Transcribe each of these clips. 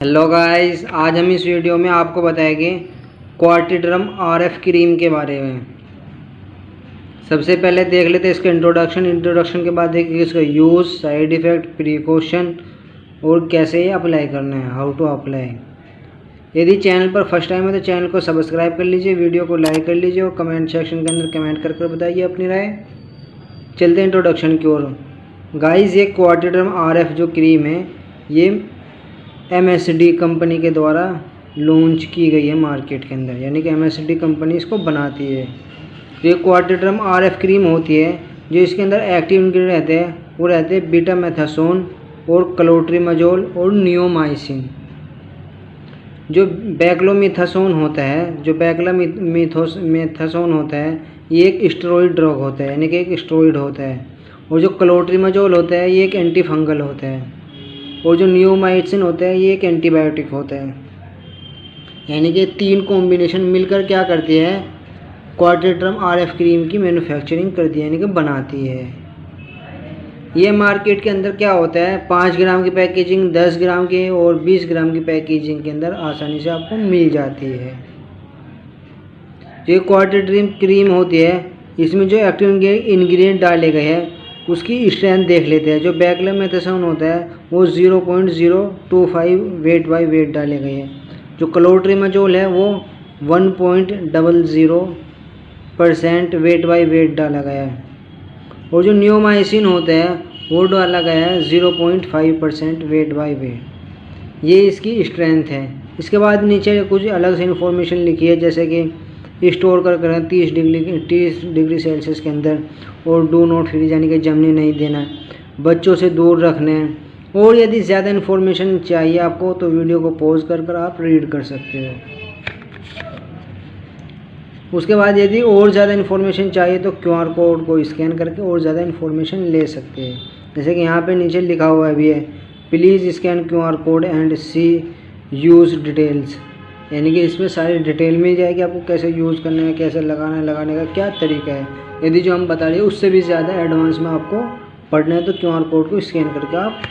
Hello guys, आज हम इस वीडियो में आपको बताएंगे क्वार्टिड्रम आरएफ क्रीम के बारे में। सबसे पहले देख लेते हैं इसका इंट्रोडक्शन के बाद देखिए इसका यूज़, साइड इफ़ेक्ट, प्रिकॉशन और कैसे ये अप्लाई करना है, हाउ टू अप्लाई। यदि चैनल पर फर्स्ट टाइम है तो चैनल को सब्सक्राइब कर लीजिए, वीडियो को लाइक कर लीजिए और कमेंट सेक्शन के अंदर कमेंट कर बताइए अपनी राय। चलते हैं इंट्रोडक्शन की ओर। गाइस, ये क्वार्टिड्रम आरएफ जो क्रीम है ये MSD कंपनी के द्वारा लॉन्च की गई है मार्केट के अंदर, यानी कि MSD कंपनी इसको बनाती है। ये क्वार्टिड्रम आरएफ क्रीम होती है जो इसके अंदर एक्टिव इंग्रेडिएंट रहते हैं वो रहते हैं बीटामेथासोन और क्लोट्रिमाजोल और नियोमाइसिन। जो बैक्लोमिथासोन होता है, मेथासोन होता है ये एक स्टेरॉइड ड्रग होता है, यानी कि एक स्टेरॉइड होता है। और जो क्लोट्रिमाजोल होता है ये एक एंटी फंगल होता है। और जो नियोमाइसिन होता है ये एक एंटीबायोटिक होता है। यानी कि तीन कॉम्बिनेशन मिलकर क्या करती है, क्वार्टिड्रम आरएफ क्रीम की मैन्युफैक्चरिंग करती है, यानी कि बनाती है। ये मार्केट के अंदर क्या होता है, 5 ग्राम की पैकेजिंग, 10 ग्राम की और 20 ग्राम की पैकेजिंग के अंदर आसानी से आपको मिल जाती है। जो क्वार्टिड्रम क्रीम होती है इसमें जो एक्टिव इंग्रेडिएंट डाले गए हैं उसकी स्ट्रेंथ देख लेते हैं। जो बैक्लोमेथासोन होता है वो 0.025 वेट बाई वेट डाले गए हैं। जो क्लोट्रिमाजोल है वो 1.00% वेट बाई वेट डाला गया है। और जो नियोमाइसिन होता है वो डाला गया है 0.5% वेट बाई वेट। ये इसकी स्ट्रेंथ है। इसके बाद नीचे कुछ अलग से इन्फॉर्मेशन लिखी है, जैसे कि स्टोर कर करें 30 डिग्री सेल्सियस के अंदर और डू नॉट फ्रीज, यानी कि जमने नहीं देना, बच्चों से दूर रखना है। और यदि ज़्यादा इन्फॉर्मेशन चाहिए आपको तो वीडियो को पॉज कर आप रीड कर सकते हो। उसके बाद यदि और ज़्यादा इन्फॉर्मेशन चाहिए तो QR कोड को स्कैन करके और ज़्यादा इन्फॉर्मेशन ले सकते हैं। जैसे कि यहाँ पे नीचे लिखा हुआ भी है, please scan QR code and see use details, यानी कि इसमें सारी डिटेल मिल जाएगी आपको, कैसे यूज़ करना है, कैसे लगाना है, लगाने का क्या तरीका है। यदि जो हम बता रहे हैं उससे भी ज़्यादा एडवांस में आपको पढ़ना है तो QR कोड को स्कैन करके आप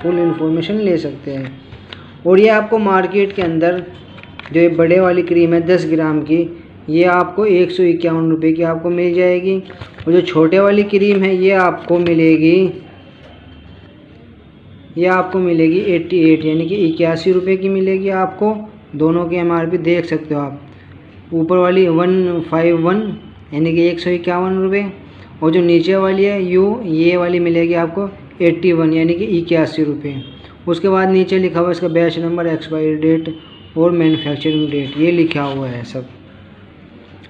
फुल इन्फॉर्मेशन ले सकते हैं। और ये आपको मार्केट के अंदर जो ये बड़े वाली क्रीम है 10 ग्राम की, ये आपको 151 रुपये की आपको मिल जाएगी। और जो छोटे वाली क्रीम है ये आपको मिलेगी 88, यानी कि 81 रुपये की मिलेगी आपको। दोनों की MRP देख सकते हो आप, ऊपर वाली 151 यानी कि 151 रुपये, और जो नीचे वाली है ये वाली मिलेगी आपको 81 यानी कि 81 रुपये। उसके बाद नीचे लिखा हुआ है इसका बैच नंबर, एक्सपायरी डेट और मैन्युफैक्चरिंग डेट, ये लिखा हुआ है सब।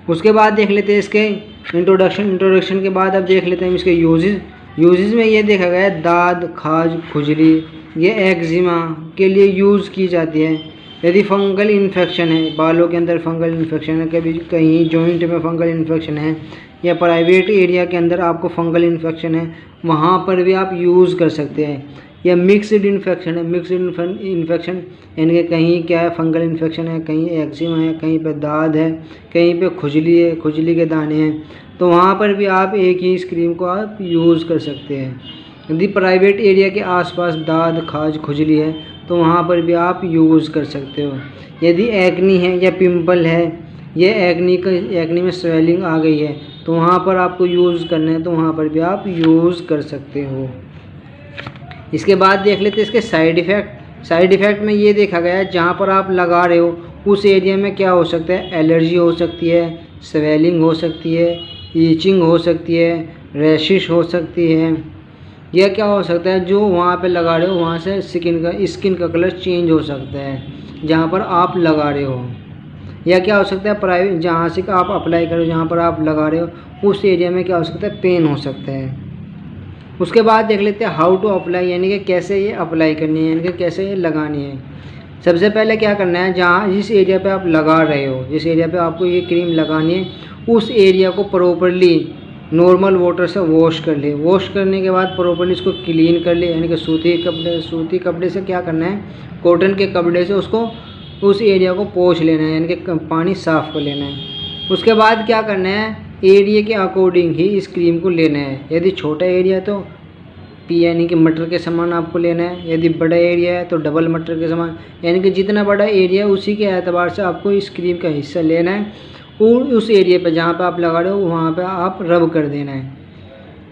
उसके बाद देख लेते हैं इसके इंट्रोडक्शन के बाद अब देख लेते हैं इसके यूजेस में ये देखा गया है दाद, खाज, खुजली, ये एक्जिमा के लिए यूज़ की जाती है। यदि फंगल इन्फेक्शन है, बालों के अंदर फंगल इन्फेक्शन है, कभी कहीं जॉइंट में फंगल इन्फेक्शन है या प्राइवेट एरिया के अंदर आपको फंगल इन्फेक्शन है, वहाँ पर भी आप यूज़ कर सकते हैं। या मिक्सड इन्फेक्शन है, इन्फेक्शन यानी कि कहीं क्या है फंगल इन्फेक्शन है, कहीं एक्जिमा है, कहीं पे दाद है, कहीं पे खुजली है, खुजली के दाने हैं, तो वहाँ पर भी आप एक ही इस क्रीम को आप यूज़ कर सकते हैं। यदि प्राइवेट एरिया के आसपास दाद, खाज, खुजली है तो वहाँ पर भी आप यूज़ कर सकते हो। यदि एक्नी है या पिंपल है, ये एक्नी में स्वेलिंग आ गई है तो वहाँ पर आपको यूज़ करना है तो वहाँ पर भी आप यूज़ कर सकते हो। इसके बाद देख लेते हैं इसके साइड इफ़ेक्ट में ये देखा गया है जहाँ पर आप लगा रहे हो उस एरिया में क्या हो सकता है, एलर्जी हो सकती है, स्वेलिंग हो सकती है, ईचिंग हो सकती है, रैशिश हो सकती है। यह क्या हो सकता है, जो वहाँ पे लगा रहे हो वहाँ से स्किन का कलर चेंज हो सकता है जहाँ पर आप लगा रहे हो। या क्या हो सकता है, प्राइवेट जहाँ से आप अप्लाई करो, जहाँ पर आप लगा रहे हो उस एरिया में क्या हो सकता है, पेन हो सकता है। उसके बाद देख लेते हैं हाउ टू अप्लाई, यानी कि कैसे ये अप्लाई करनी है, यानी कि कैसे ये लगानी है। सबसे पहले क्या करना है, जिस एरिया पे आप लगा रहे हो, जिस एरिया पे आपको ये क्रीम लगानी है उस एरिया को प्रॉपरली नॉर्मल वाटर से वॉश कर ले। वॉश करने के बाद प्रॉपरली इसको क्लीन कर ले, यानी कि सूती कपड़े से क्या करना है, कॉटन के कपड़े से उसको उस एरिया को पोंछ लेना है, यानी कि पानी साफ़ कर लेना है। उसके बाद क्या करना है, एरिया के अकॉर्डिंग ही इस क्रीम को लेना है। यदि छोटा एरिया है तो पी यानी कि मटर के समान आपको लेना है। यदि बड़ा एरिया है तो डबल मटर के समान, यानी कि जितना बड़ा एरिया है उसी के एतबार से आपको इस क्रीम का हिस्सा लेना है और उस एरिया पे जहाँ पे आप लगा रहे हो वहाँ पे आप रब कर देना है।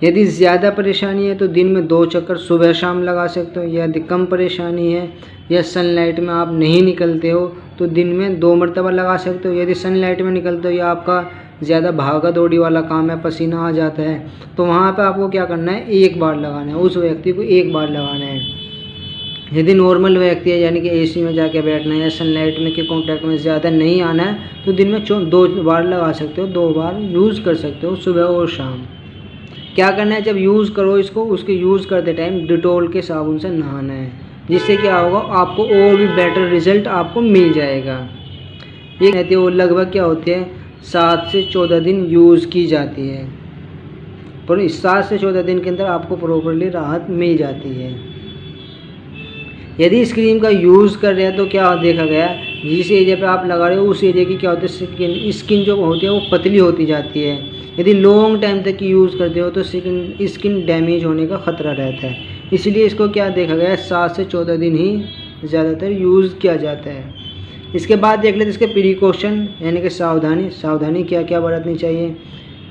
यदि ज़्यादा परेशानी है तो दिन में 2 चक्कर सुबह शाम लगा सकते हो। यदि कम परेशानी है या सनलाइट में आप नहीं निकलते हो तो दिन में 2 मरतबा लगा सकते हो। यदि सनलाइट में निकलते हो या आपका ज़्यादा भागा दौड़ी वाला काम है, पसीना आ जाता है, तो वहाँ पे आपको क्या करना है, 1 बार लगाना है, उस व्यक्ति को 1 बार लगाना है। यदि नॉर्मल व्यक्ति है यानी कि एसी में जाके बैठना है या सनलाइट में के कॉन्टैक्ट में ज़्यादा नहीं आना है तो दिन में 2 बार लगा सकते हो, 2 बार यूज़ कर सकते हो, सुबह और शाम। क्या करना है, जब यूज़ करो इसको, उसके यूज़ करते टाइम डिटॉल के साबुन से नहाना है, जिससे क्या होगा आपको और भी बेटर रिज़ल्ट आपको मिल जाएगा। ये कहते हैं वो लगभग क्या होते हैं 7 से 14 दिन यूज़ की जाती है, पर इस 7 से 14 दिन के अंदर आपको प्रॉपरली राहत मिल जाती है। यदि इस क्रीम का यूज़ कर रहे हैं तो क्या देखा गया, जिस एरिया पे आप लगा रहे हो उस एरिया की क्या होती है स्किन जो होती है वो पतली होती जाती है। यदि लॉन्ग टाइम तक यूज़ करते हो तो स्किन डैमेज होने का ख़तरा रहता है, इसलिए इसको क्या देखा गया 7 से 14 दिन ही ज़्यादातर यूज़ किया जाता है। इसके बाद देख लेते इसके प्रिकॉशन यानी कि सावधानी क्या क्या बरतनी चाहिए।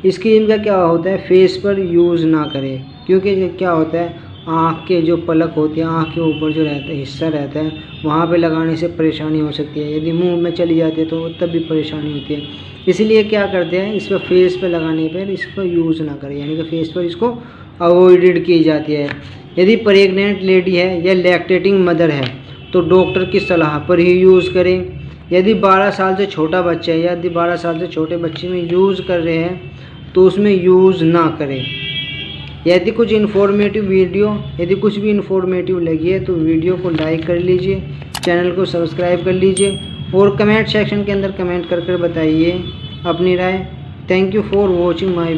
इस क्रीम का क्या होता है, फेस पर यूज़ ना करें, क्योंकि क्या होता है आँख के जो पलक होती है, आँख के ऊपर जो रहता है हिस्सा रहता है, वहाँ पे लगाने से परेशानी हो सकती है। यदि मुंह में चली जाती है तो तब भी परेशानी होती है, इसलिए क्या करते हैं इस पर फेस पे लगाने पर इसको यूज़ ना करें, यानी कि फेस पर इसको अवॉइडेड की जाती है। यदि प्रेग्नेंट लेडी है या लैक्टेटिंग मदर है तो डॉक्टर की सलाह पर ही यूज़ करें। यदि 12 साल से छोटा बच्चा है या यदि 12 साल से छोटे बच्चे में यूज़ कर रहे हैं तो उसमें यूज़ ना करें। यदि कुछ भी इन्फॉर्मेटिव लगी है तो वीडियो को लाइक कर लीजिए, चैनल को सब्सक्राइब कर लीजिए और कमेंट सेक्शन के अंदर कमेंट कर बताइए अपनी राय। Thank you for watching my